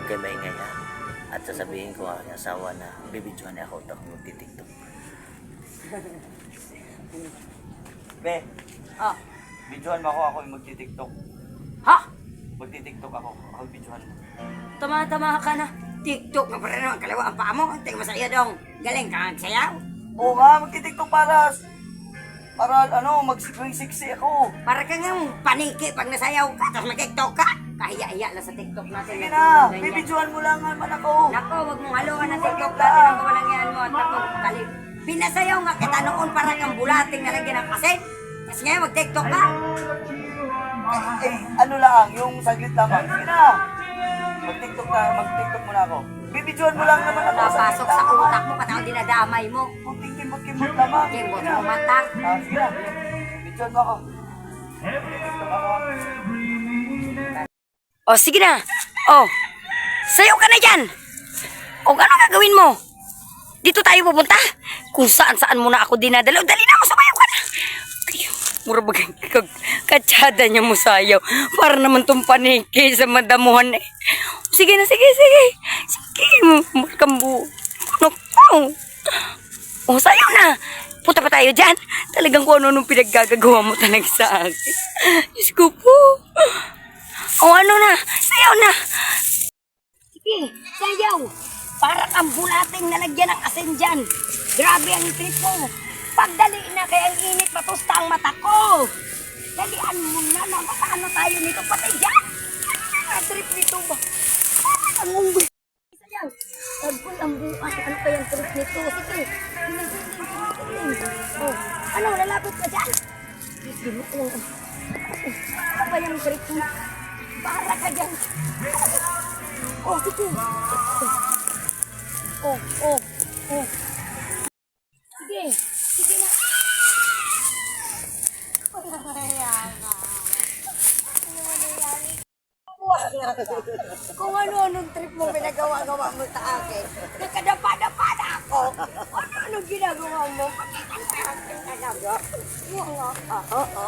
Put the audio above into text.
Huwag kayo maingay ha. At sasabihin ko ang asawa na bibidyohan niya ako at magti-tiktok. Be, Ah, bidyohan mo ako yung magti-tiktok. ha? Magti-tiktok ako bidyohan mo. Tama-tama ka na. TikTok na pala naman kalawa ang paa mo. Tingnan mo sa iyo dong. Galing ka magsayaw. Oo nga, magti-tiktok para mag-siksi ako. Para ka nga paniki pag nasayaw ka. Tapos mag-tiktok ka. Kahiya-hiya lang sa TikTok natin. Sige na, bibidyohan mo lang naman ako. Nako, wag mong haluan ng TikTok natin ang kawalangyaan mo. At nako, kalip. Pinasayaw nga kita noon para kang bulating nalagyan ng kaset. Tapos ngayon mag-tiktok ka. Ano lang, yung saglit lamang. Sige na. Mag-tiktok muna ako. Bibidyohan mo lang naman ako. Napasok sa utak mo, patang dinadamay mo. Kunting kimbot lamang. Kimbot mo mata. Sige na. Bibidyohan mo ako. Mag-tiktok ako. O, sige na. O, sayaw ka na dyan. O, ano gagawin mo? Dito tayo pupunta? Kung saan-saan mo na ako dinadala. Dali na mo, sumayaw ka na. Ay, mura ba katsada niya mo sayaw? Para naman tong paniki sa madamuhan eh. Sige na, sige. Sige, makambu. O, sayaw na. Punta pa tayo dyan. Talagang kung ano nung pinaggagawa mo talaga sa akin. Diyos ko po. O, ano na? Sayaw na. Sige, sayaw. Para kang bulating nalagyan ng asin dyan. Grabe ang trip mo. Pagdali na kaya ang init matusta ang mata ko. Dalian mo na lang. Ano tayo nito? Patay dyan. Ang trip nito ba? Ang unggoy. Sayaw. Agul ang bukas. Ano kaya ang trip nito? Sige. Oh, ano? Lalapit ka dyan? Sige mo. Ano ba yung trip mo? Para ka dyan. Oh, sige. Oh. Sige na. Kung ano-anong trip mo pinagawa-gawa mo sa akin, nakadapa-dapa na ako. Ano-anong ginagawa mo? Pakita sa akin talaga. Oo.